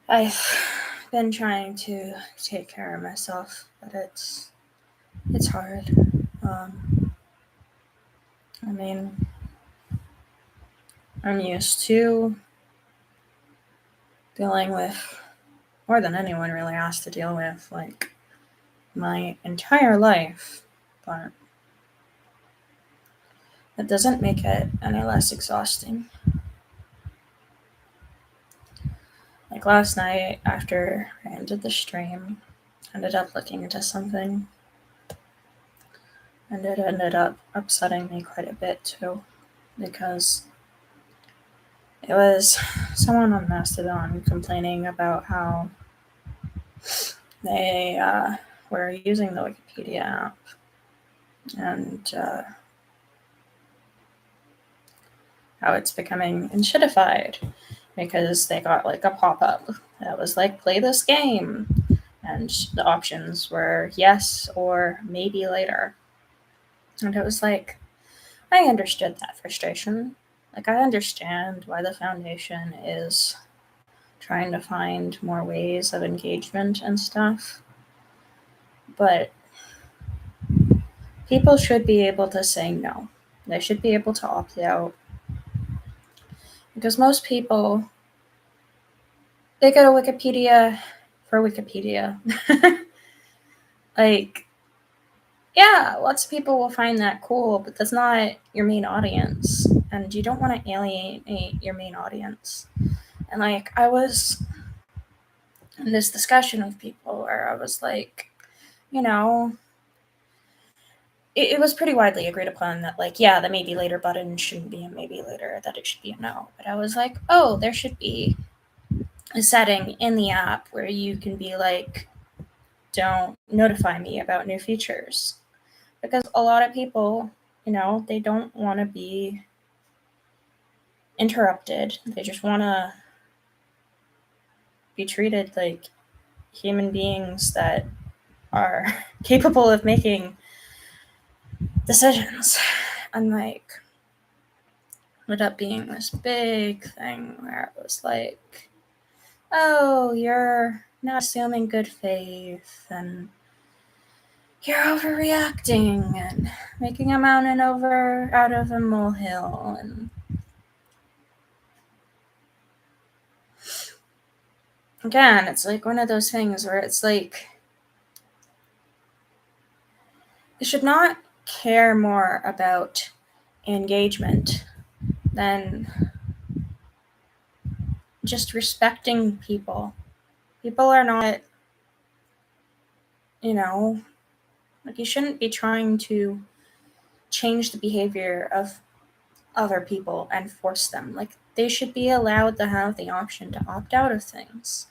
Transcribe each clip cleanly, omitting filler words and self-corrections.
I've been trying to take care of myself, but it's hard. I mean, I'm used to dealing with more than anyone really has to deal with, like, my entire life, but it doesn't make it any less exhausting. Like last night, after I ended the stream, I ended up looking into something, and it ended up upsetting me quite a bit too, because it was someone on Mastodon complaining about how they were using the Wikipedia app, and how it's becoming enshittified because they got like a pop-up that was like, play this game, and the options were yes or maybe later. And it was like, I understood that frustration. Like, I understand why the foundation is trying to find more ways of engagement and stuff, but people should be able to say no. They should be able to opt out, because most people, they go to Wikipedia for Wikipedia. Like, yeah, lots of people will find that cool, but that's not your main audience, and you don't want to alienate your main audience. And like, I was in this discussion with people where I was like, you know, it was pretty widely agreed upon that, like, yeah, the maybe later button shouldn't be a maybe later, that it should be a no. But I was like, oh, there should be a setting in the app where you can be like, don't notify me about new features. Because a lot of people, they don't want to be interrupted. They just want to be treated like human beings that are capable of making decisions. And like, ended up being this big thing where it was like, oh, you're not assuming good faith, and you're overreacting, and making a mountain over out of a molehill, and again, it's like one of those things where it's like, you should not care more about engagement than just respecting people. People are not, like, you shouldn't be trying to change the behavior of other people and force them. Like, they should be allowed to have the option to opt out of things.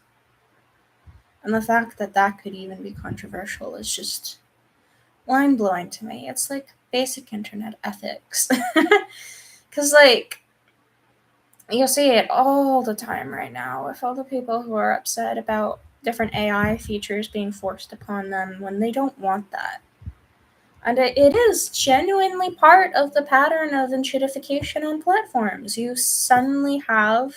And the fact that that could even be controversial is just mind-blowing to me. It's like basic internet ethics. Because, like, you'll see it all the time right now with all the people who are upset about different AI features being forced upon them when they don't want that. And it is genuinely part of the pattern of enshittification on platforms. You suddenly have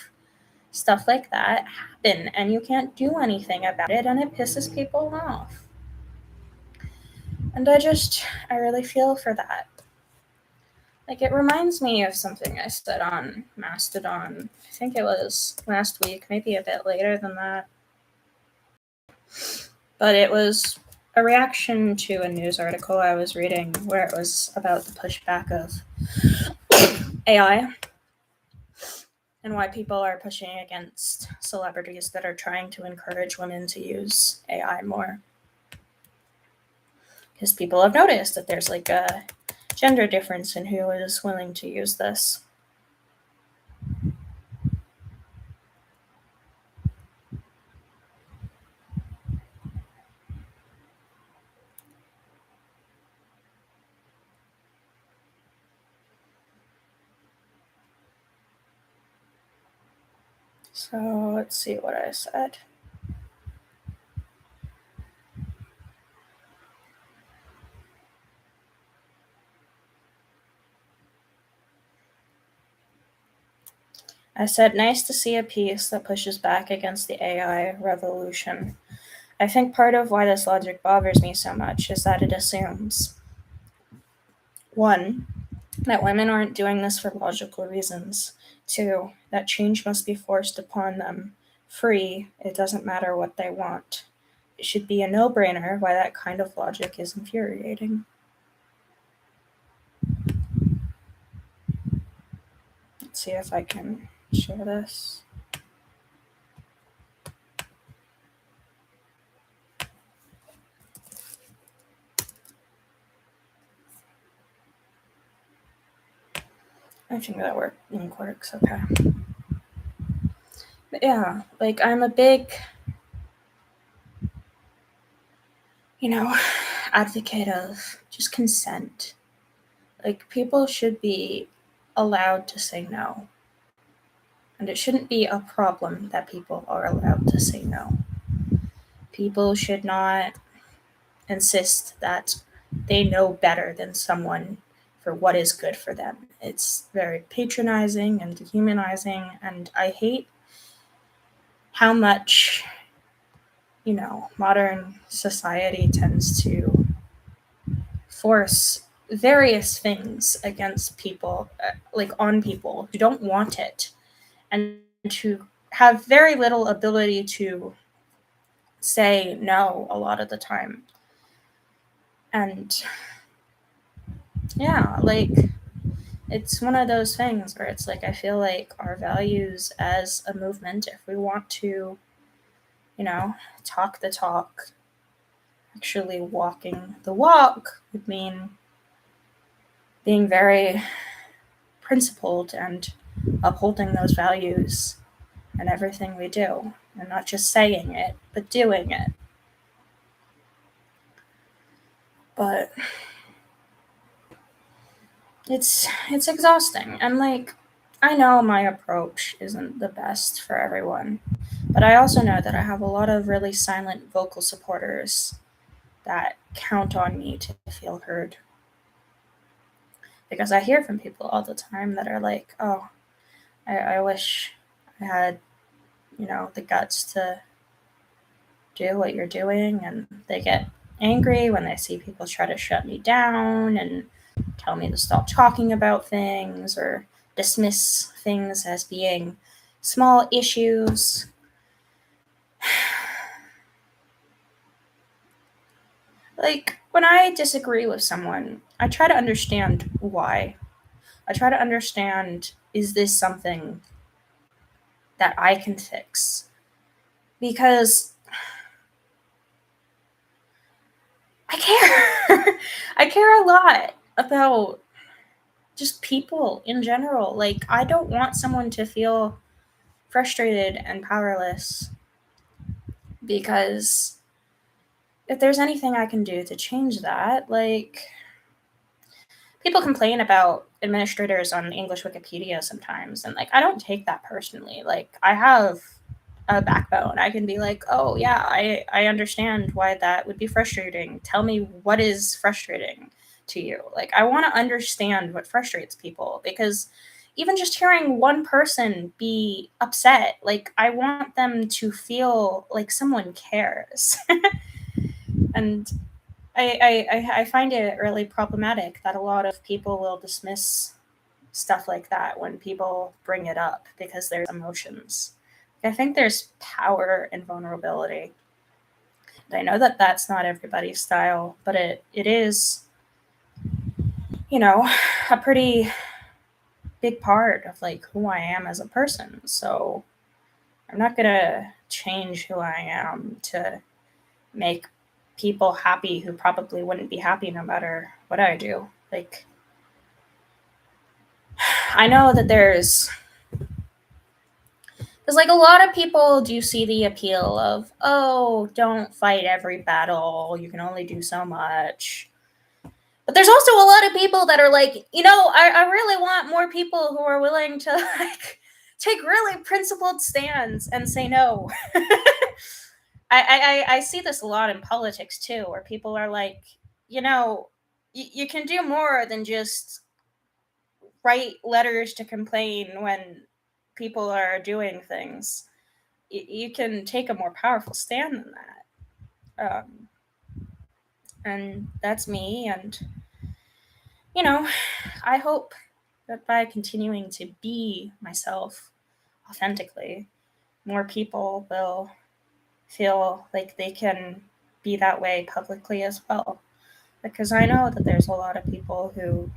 stuff like that happen, and you can't do anything about it, and it pisses people off. And I really feel for that. Like, it reminds me of something I said on Mastodon. I think it was last week, maybe a bit later than that. But it was a reaction to a news article I was reading where it was about the pushback of AI and why people are pushing against celebrities that are trying to encourage women to use AI more. Because people have noticed that there's like a gender difference in who is willing to use this. So let's see what I said. I said, nice to see a piece that pushes back against the AI revolution. I think part of why this logic bothers me so much is that it assumes, one, that women aren't doing this for logical reasons, two, that change must be forced upon them, free, it doesn't matter what they want. It should be a no brainer why that kind of logic is infuriating. Let's see if I can share this. I think that works okay. But yeah, like I'm a big, advocate of just consent. Like people should be allowed to say no. And it shouldn't be a problem that people are allowed to say no. People should not insist that they know better than someone for what is good for them. It's very patronizing and dehumanizing, and I hate how much, modern society tends to force various things against people, like on people who don't want it, and to have very little ability to say no a lot of the time. And yeah, like it's one of those things where it's like I feel like our values as a movement, if we want to, talk the talk, actually walking the walk would mean being very principled and upholding those values in everything we do, and not just saying it, but doing it. But it's exhausting, and like I know my approach isn't the best for everyone, but I also know that I have a lot of really silent vocal supporters that count on me to feel heard, because I hear from people all the time that are like, oh, I wish I had, the guts to do what you're doing. And they get angry when they see people try to shut me down and tell me to stop talking about things or dismiss things as being small issues. Like, when I disagree with someone, I try to understand why. I try to understand, is this something that I can fix? Because I care. I care a lot about just people in general. Like, I don't want someone to feel frustrated and powerless, because if there's anything I can do to change that, like, people complain about administrators on English Wikipedia sometimes, and like I don't take that personally. Like I have a backbone. I can be like, oh yeah, I understand why that would be frustrating. Tell me what is frustrating to you. Like I want to understand what frustrates people, because even just hearing one person be upset, like I want them to feel like someone cares. And I find it really problematic that a lot of people will dismiss stuff like that when people bring it up because there's emotions. I think there's power in vulnerability. I know that that's not everybody's style, but it is, you know, a pretty big part of like who I am as a person. So I'm not gonna change who I am to make people happy who probably wouldn't be happy no matter what I do. Like I know that there's because like a lot of people do see the appeal of, oh, don't fight every battle, you can only do so much. But there's also a lot of people that are like, I really want more people who are willing to like take really principled stands and say no. I see this a lot in politics too, where people are like, you can do more than just write letters to complain when people are doing things, you can take a more powerful stand than that. And that's me. And, you know, I hope that by continuing to be myself authentically, more people will feel like they can be that way publicly as well. Because I know that there's a lot of people who,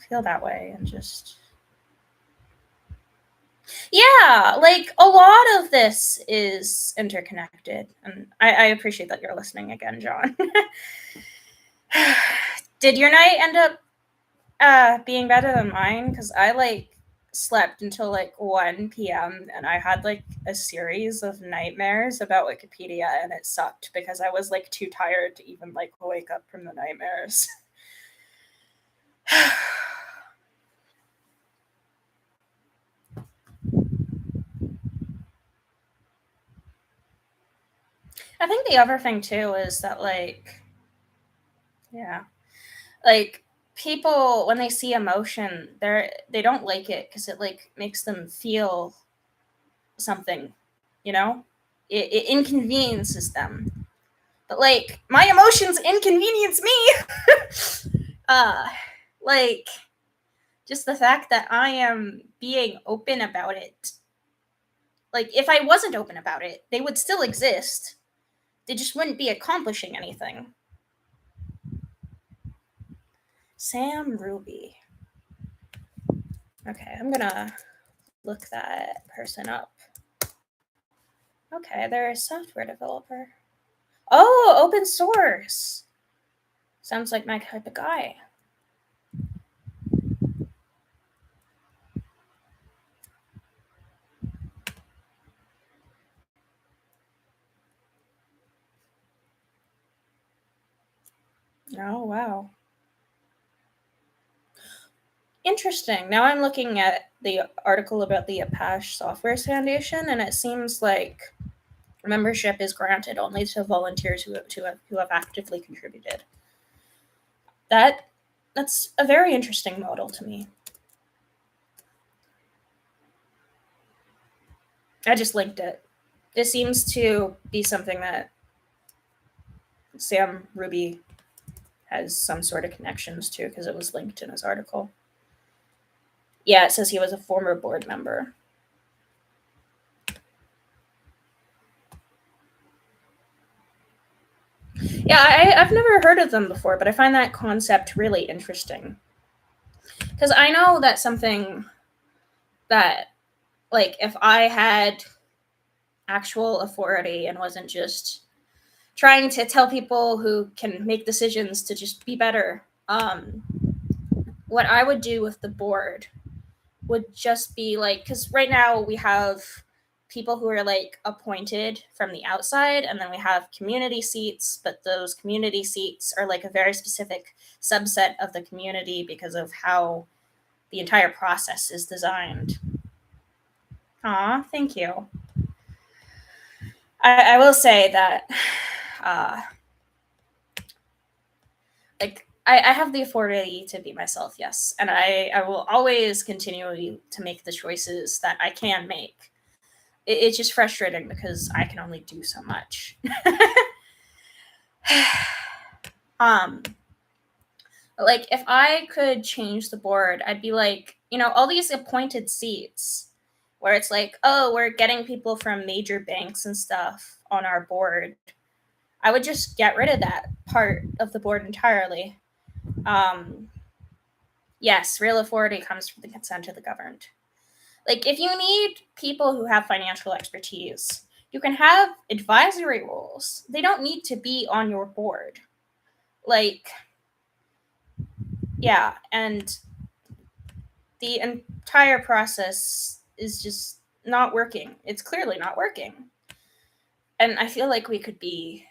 feel that way and just. Yeah, like a lot of this is interconnected. And I appreciate that you're listening again, John. Did your night end up being better than mine? Because I slept until 1 p.m. and I had a series of nightmares about Wikipedia, and it sucked because I was too tired to even wake up from the nightmares. I think the other thing too is that yeah, people when they see emotion, they don't like it because it makes them feel something, you know. It inconveniences them, but my emotions inconvenience me. uh, like just the fact that I am being open about it. If I wasn't open about it, they would still exist. They just wouldn't be accomplishing anything. Sam Ruby. Okay, I'm gonna look that person up. Okay, they're a software developer. Oh, open source. Sounds like my type of guy. Oh, wow. Interesting. Now I'm looking at the article about the Apache Software Foundation, and it seems like membership is granted only to volunteers who have actively contributed. That's a very interesting model to me. I just linked it. It seems to be something that Sam Ruby has some sort of connections to because it was linked in his article. Yeah, it says he was a former board member. Yeah, I've never heard of them before, but I find that concept really interesting. Because I know that something that, if I had actual authority and wasn't just trying to tell people who can make decisions to just be better, what I would do with the board would just be because right now we have people who are appointed from the outside, and then we have community seats, but those community seats are a very specific subset of the community because of how the entire process is designed. Aw, thank you. I will say that I have the authority to be myself, yes, and I will always continue to make the choices that I can make. It's just frustrating because I can only do so much. If I could change the board, I'd be all these appointed seats where it's oh, we're getting people from major banks and stuff on our board. I would just get rid of that part of the board entirely. Yes, real authority comes from the consent of the governed. If you need people who have financial expertise, you can have advisory roles. They don't need to be on your board. Yeah, and the entire process is just not working. It's clearly not working. And I feel like we could be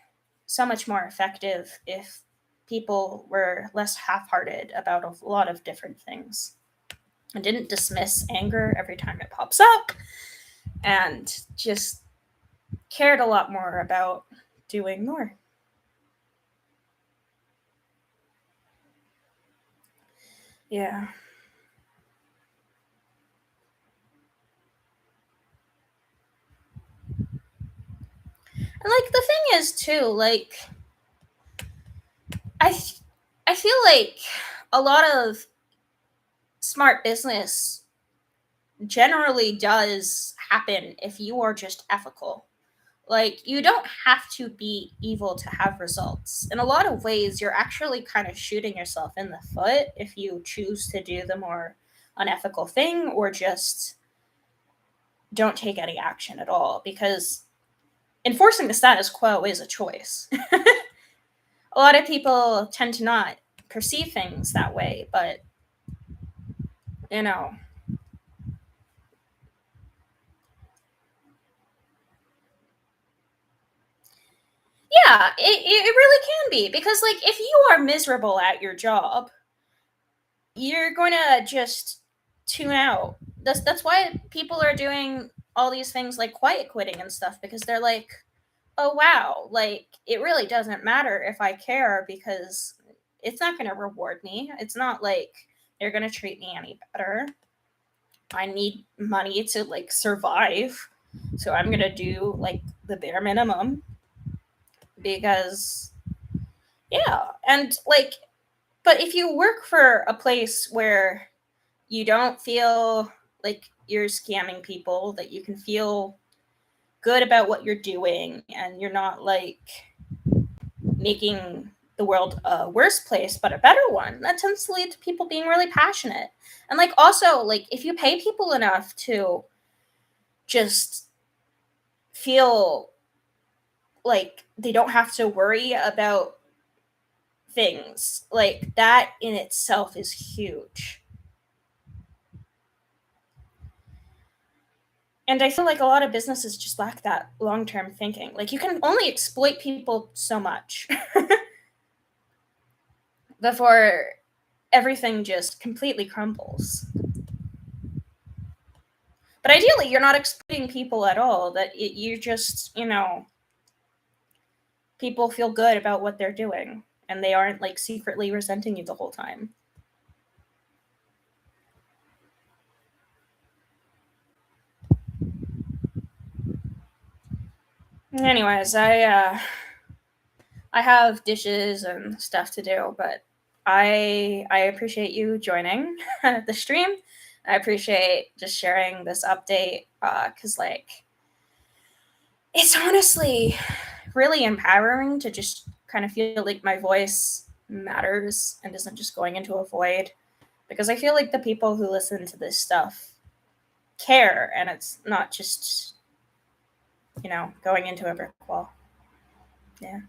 so much more effective if people were less half-hearted about a lot of different things and didn't dismiss anger every time it pops up and just cared a lot more about doing more. Yeah. And like the thing is too, like I I feel like a lot of smart business generally does happen if you are just ethical. Like, you don't have to be evil to have results. In a lot of ways, you're actually kind of shooting yourself in the foot if you choose to do the more unethical thing or just don't take any action at all, because enforcing the status quo is a choice. A lot of people tend to not perceive things that way, but you know, yeah, it really can be, because like if you are miserable at your job, you're going to just tune out. That's why people are doing all these things like quiet quitting and stuff, because they're like, "Oh wow, like it really doesn't matter if I care, because it's not going to reward me. It's not like they're going to treat me any better. I need money to like survive. So I'm going to do like the bare minimum because yeah, and like but if you work for a place where you don't feel like you're scamming people, that you can feel good about what you're doing, and you're not like making the world a worse place but a better one, that tends to lead to people being really passionate. And like also, like if you pay people enough to just feel like they don't have to worry about things, like that in itself is huge. And I feel like a lot of businesses just lack that long term thinking. Like, you can only exploit people so much before everything just completely crumbles. But ideally, you're not exploiting people at all. That you just, people feel good about what they're doing, and they aren't like secretly resenting you the whole time. Anyways, I have dishes and stuff to do, but I appreciate you joining the stream. I appreciate just sharing this update, because like it's honestly really empowering to just kind of feel like my voice matters and isn't just going into a void, because I feel like the people who listen to this stuff care, and it's not just going into a brick wall. Yeah.